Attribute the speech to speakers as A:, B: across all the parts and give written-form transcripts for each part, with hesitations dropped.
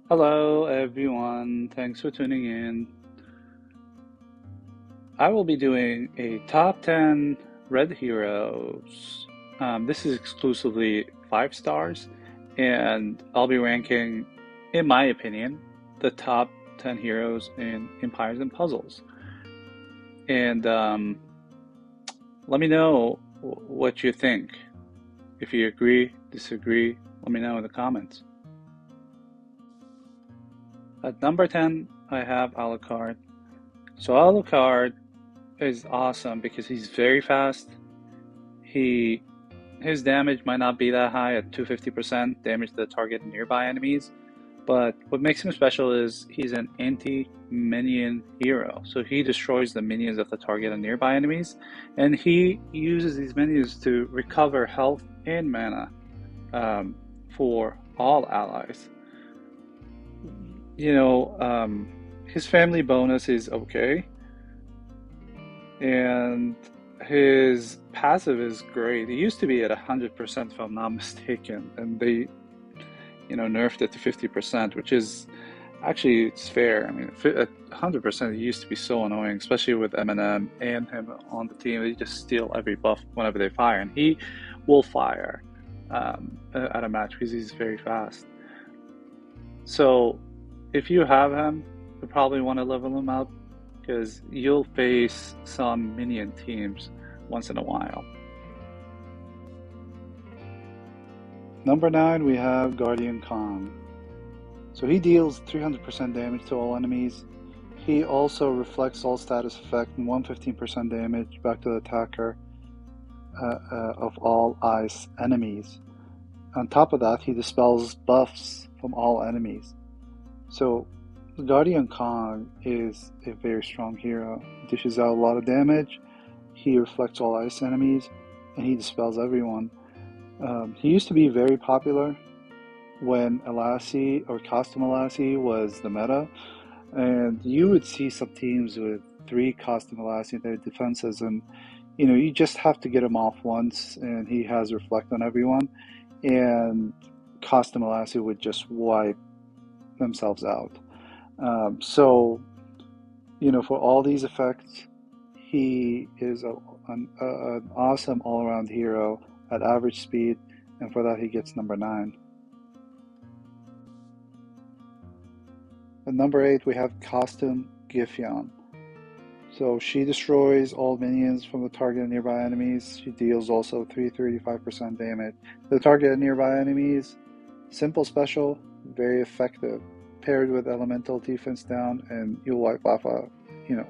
A: Hello, everyone. Thanks for tuning in. I will be doing a top 10 Red Heroes. This is exclusively 5 stars, and I'll be ranking, in my opinion, the top 10 heroes in Empires and Puzzles. And let me know what you think. If you agree, disagree, let me know in the comments. At number 10, I have Alucard. So Alucard is awesome because he's very fast. He his damage might not be that high at 250% damage to the target and nearby enemies, but what makes him special is he's an anti-minion hero. So he destroys the minions of the target and nearby enemies, and he uses these minions to recover health and mana for all allies. You know, his family bonus is okay, and his passive is great. It used to be at 100% if I'm not mistaken, and they, nerfed it to 50%, which is actually it's fair. I mean, at 100%, it used to be so annoying, especially with Eminem and him on the team. They just steal every buff whenever they fire, and he will fire at a match because he's very fast. So if you have him, you probably want to level him up because you'll face some minion teams once in a while. Number 9, we have Guardian Kong. So he deals 300% damage to all enemies. He also reflects all status effect and 115% damage back to the attacker of all ice enemies. On top of that, he dispels buffs from all enemies. So Guardian Kong is a very strong hero. He dishes out a lot of damage, he reflects all ice enemies, and he dispels everyone. He used to be very popular when Elassie or Costume Elassie was the meta, and you would see some teams with 3 Costume Elassie in their defenses, and you just have to get him off once, and he has Reflect on everyone, and Costume Elassie would just wipe themselves out. So, for all these effects, he is an awesome all-around hero at average speed, and for that he gets number 9. At number 8, we have Costume Gifyon. So she destroys all minions from the target and nearby enemies. She deals also 335% damage. The target and nearby enemies, simple special, very effective. Paired with elemental defense down, and you'll wipe off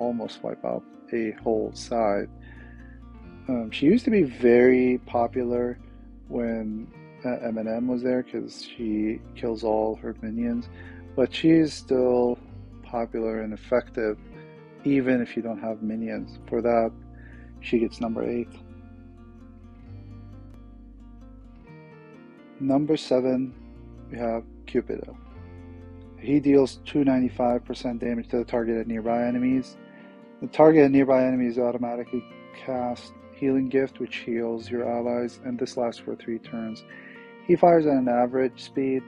A: almost wipe out a whole side. She used to be very popular when Eminem was there because she kills all her minions, but she is still popular and effective even if you don't have minions. For that, she gets number 8. Number 7, we have Cupido. He deals 295% damage to the target and nearby enemies. The target and nearby enemies automatically cast Healing Gift, which heals your allies, and this lasts for 3 turns. He fires at an average speed,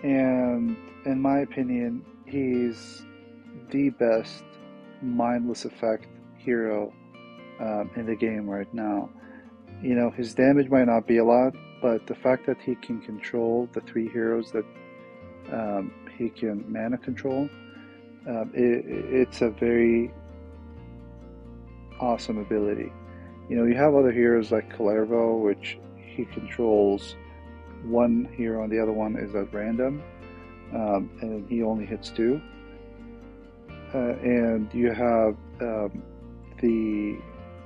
A: and in my opinion, he's the best mindless effect hero in the game right now. His damage might not be a lot, but the fact that he can control the 3 heroes that he can mana control, it's a very awesome ability. You have other heroes like Kalervo, which he controls one hero and the other one is at random, and he only hits 2. And you have the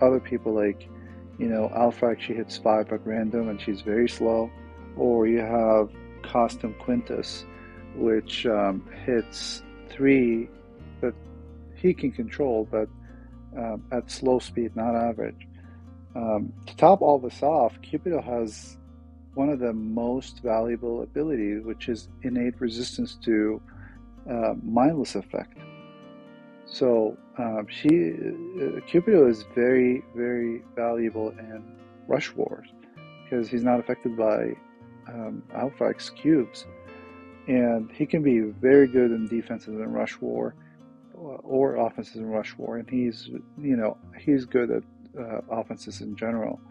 A: other people like, Alphrax, she hits 5 at random and she's very slow. Or you have Costume Quintus, which hits 3 that he can control, but at slow speed, not average. To top all this off, Cupido has one of the most valuable abilities, which is innate resistance to mindless effect. So Cupido is very, very valuable in Rush Wars because he's not affected by Alphrax cubes. and he can be very good in defenses in Rush War or offenses in Rush War, and he's good at offenses in general.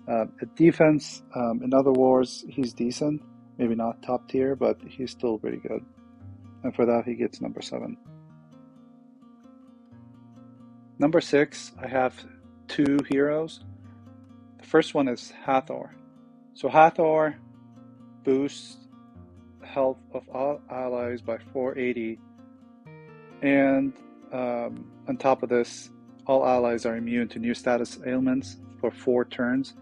A: At defense, in other wars, he's decent, maybe not top tier, but he's still pretty good. And for that, he gets number 7. Number 6, I have 2 heroes. The first one is Hathor. So Hathor boosts health of all allies by 480, and on top of this, all allies are immune to new status ailments for 4 turns.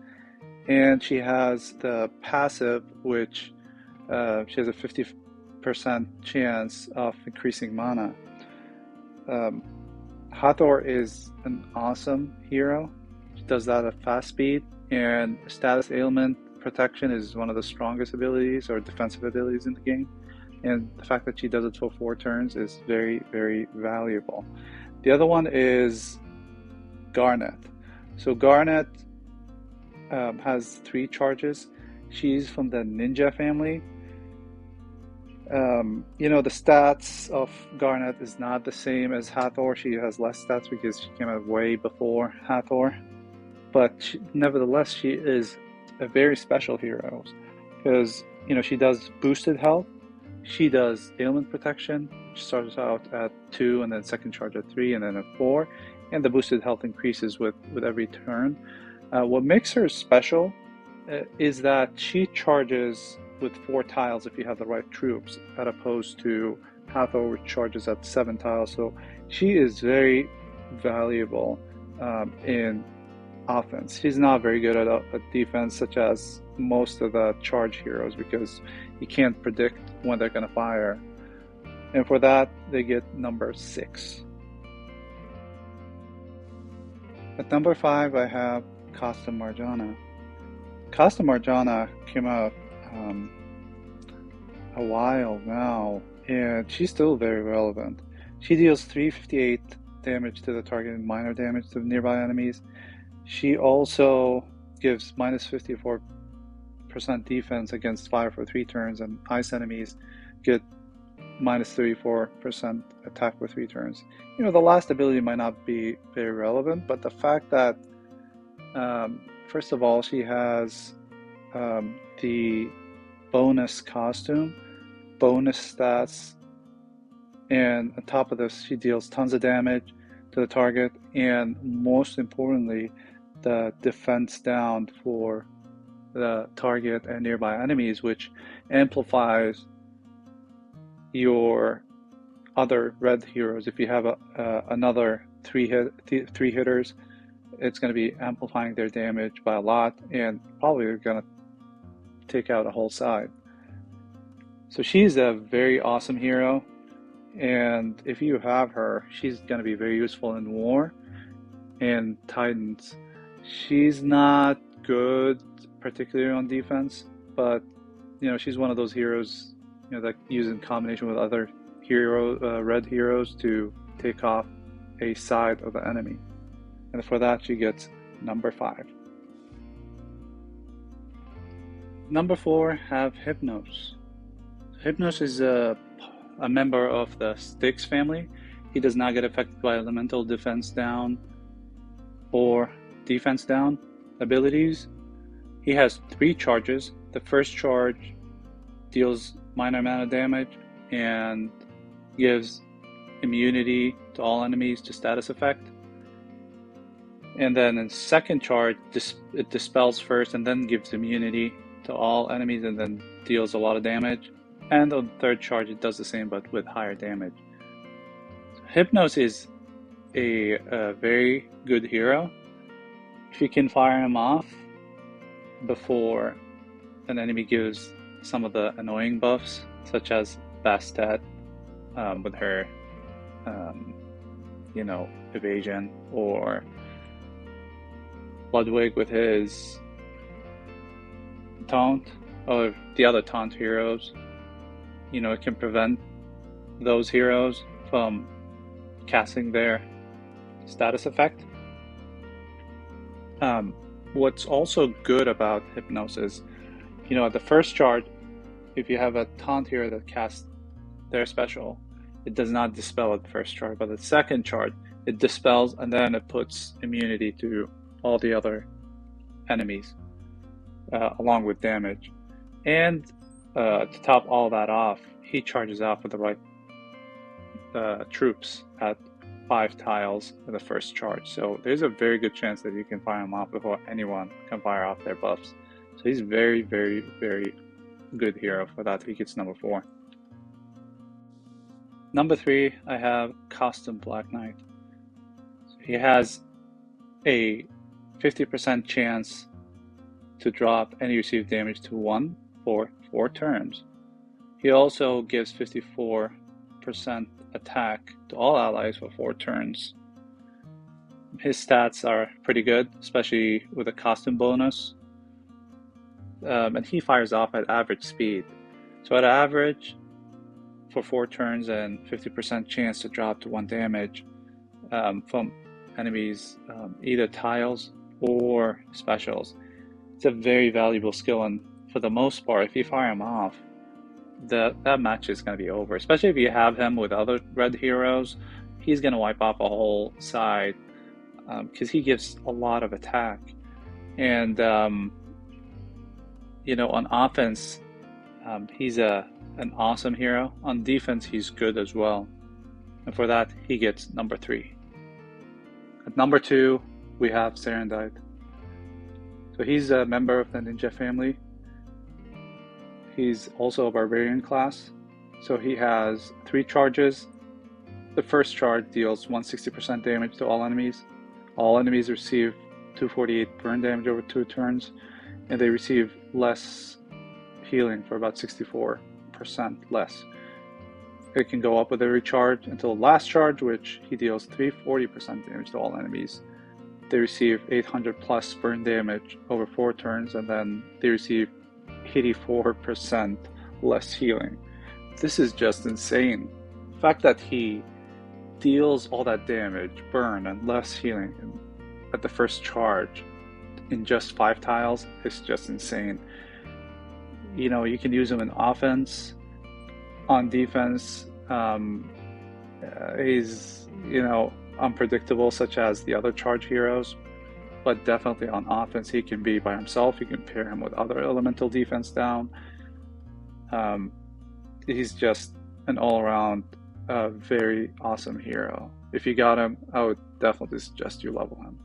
A: And she has the passive, which she has a 50% chance of increasing mana. Hathor is an awesome hero. She does that at fast speed, and status ailment protection is one of the strongest abilities or defensive abilities in the game. And the fact that she does it for 4 turns is very, very valuable. The other one is Garnet. So Garnet has 3 charges. She's from the ninja family. The stats of Garnet is not the same as Hathor. She has less stats because she came out way before Hathor. But nevertheless, she is a very special hero because, she does boosted health. She does ailment protection. She starts out at 2, and then second charge at 3, and then at 4. And the boosted health increases with every turn. What makes her special is that she charges with 4 tiles if you have the right troops, as opposed to Hathor, which charges at 7 tiles. So she is very valuable in offense. She's not very good at defense, such as most of the charge heroes, because you can't predict when they're going to fire. And for that, they get number 6. At number 5, I have Costa Marjana. Costa Marjana came out a while now, and she's still very relevant. She deals 358 damage to the target and minor damage to nearby enemies. She also gives minus 54% defense against fire for 3 turns, and ice enemies get minus 34% attack for 3 turns. The last ability might not be very relevant, but the fact that first of all, she has the bonus costume, bonus stats, and on top of this, she deals tons of damage to the target, and most importantly, the defense down for the target and nearby enemies, which amplifies your other red heroes. If you have another 3 hitters, it's going to be amplifying their damage by a lot, and probably going to take out a whole side. So she's a very awesome hero, and if you have her, she's going to be very useful in war and Titans. She's not good particularly on defense, but she's one of those heroes that use in combination with other red heroes to take off a side of the enemy. And for that, she gets number 5. Number 4, have Hypnos. Hypnos is a member of the Styx family. He does not get affected by elemental defense down or defense down abilities. He has 3 charges. The first charge deals minor mana damage and gives immunity to all enemies to status effect. And then in second charge, it dispels first and then gives immunity to all enemies and then deals a lot of damage. And on third charge, it does the same but with higher damage. So Hypnos is a very good hero. If you can fire him off before an enemy gives some of the annoying buffs, such as Bastet with her evasion, or Ludwig with his taunt, or the other taunt heroes, it can prevent those heroes from casting their status effect. What's also good about Hypnos is, at the first charge, if you have a taunt hero that casts their special, it does not dispel at the first charge, but the second charge, it dispels and then it puts immunity to all the other enemies, along with damage. And to top all that off, he charges out with the right troops at 5 tiles in the first charge. So there's a very good chance that you can fire him off before anyone can fire off their buffs. So he's very, very, very good hero for that. He gets number 4. Number 3, I have Costume Black Knight. So he has a 50% chance to drop any received damage to 1 for 4 turns. He also gives 54% attack to all allies for 4 turns. His stats are pretty good, especially with a costume bonus. And he fires off at average speed. So at average, for 4 turns and 50% chance to drop to 1 damage from enemies, either tiles or specials. It's a very valuable skill, and for the most part, if you fire him off, that match is going to be over. Especially if you have him with other red heroes, he's going to wipe off a whole side because he gives a lot of attack. And you know, on offense, he's an awesome hero. On defense, he's good as well. And for that, he gets number 3. At number 2, we have Serendite. So he's a member of the ninja family. He's also a barbarian class. So he has 3 charges. The first charge deals 160% damage to all enemies. All enemies receive 248 burn damage over 2 turns, and they receive less healing for about 64% less. It can go up with every charge until the last charge, which he deals 340% damage to all enemies. They receive 800 plus burn damage over 4 turns, and then they receive 84% less healing. This is just insane. The fact that he deals all that damage, burn, and less healing at the first charge in just 5 tiles is just insane. You know, you can use him in offense. On defense, he's, you know, unpredictable, such as the other charge heroes, but definitely on offense he can be by himself. You can pair him with other elemental defense down. He's just an all-around very awesome hero. If you got him, I would definitely suggest you level him.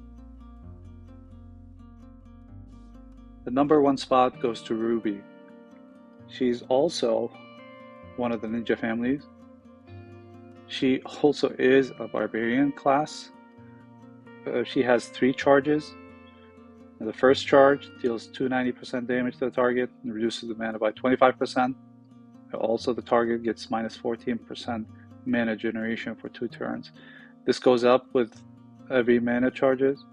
A: The number 1 spot goes to Ruby. She's also one of the ninja families. She also is a barbarian class. She has 3 charges. The first charge deals 290% damage to the target and reduces the mana by 25%. Also, the target gets minus 14% mana generation for 2 turns. This goes up with every mana charges.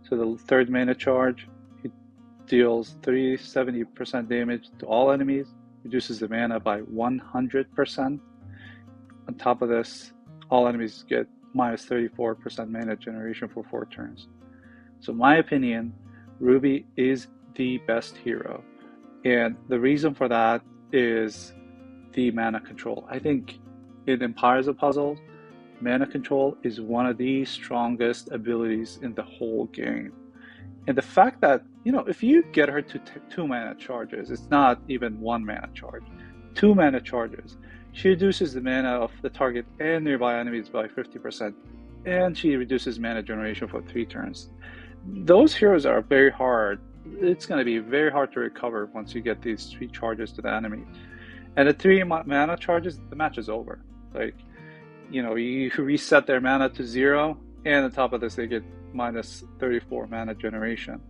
A: So the third mana charge, it deals 370% damage to all enemies, reduces the mana by 100%. On top of this, all enemies get minus 34% mana generation for 4 turns. So in my opinion, Ruby is the best hero. And the reason for that is the mana control. I think in Empires of Puzzles, mana control is one of the strongest abilities in the whole game. And the fact that, you know, if you get her to 2 mana charges, it's not even 1 mana charge, 2 mana charges, she reduces the mana of the target and nearby enemies by 50%, and she reduces mana generation for 3 turns. Those heroes are very hard. It's going to be very hard to recover once you get these 3 charges to the enemy. And the 3 mana charges, the match is over. Like, you know, you reset their mana to 0, and on top of this, they get minus 34 mana generation.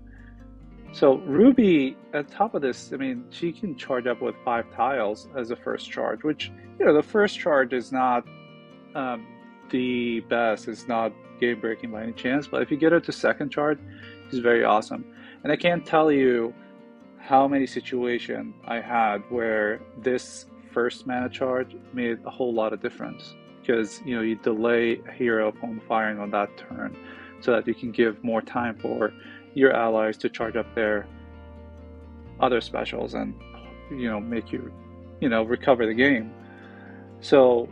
A: So Ruby, on top of this, I mean, she can charge up with 5 tiles as a first charge, which, you know, the first charge is not the best. It's not game-breaking by any chance, but if you get her to second charge, it's very awesome. And I can't tell you how many situations I had where this first mana charge made a whole lot of difference, because, you know, you delay a hero upon firing on that turn so that you can give more time for your allies to charge up their other specials and, you know, make you, you know, recover the game. So,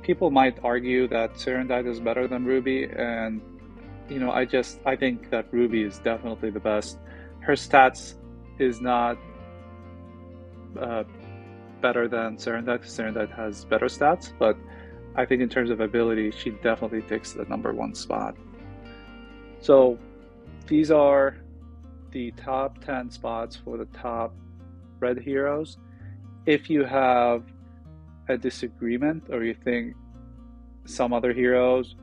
A: people might argue that Serendite is better than Ruby, and I think that Ruby is definitely the best. Her stats is not uh, better than Serendite. Serendite has better stats, but I think in terms of ability, she definitely takes the number one spot. So these are the top 10 spots for the top red heroes. If you have a disagreement or you think some other heroes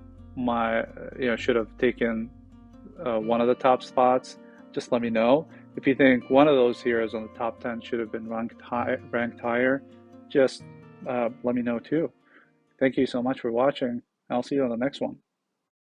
A: should have taken one of the top spots, just let me know. If you think one of those heroes on the top 10 should have been ranked higher, just let me know too. Thank you so much for watching. I'll see you on the next one.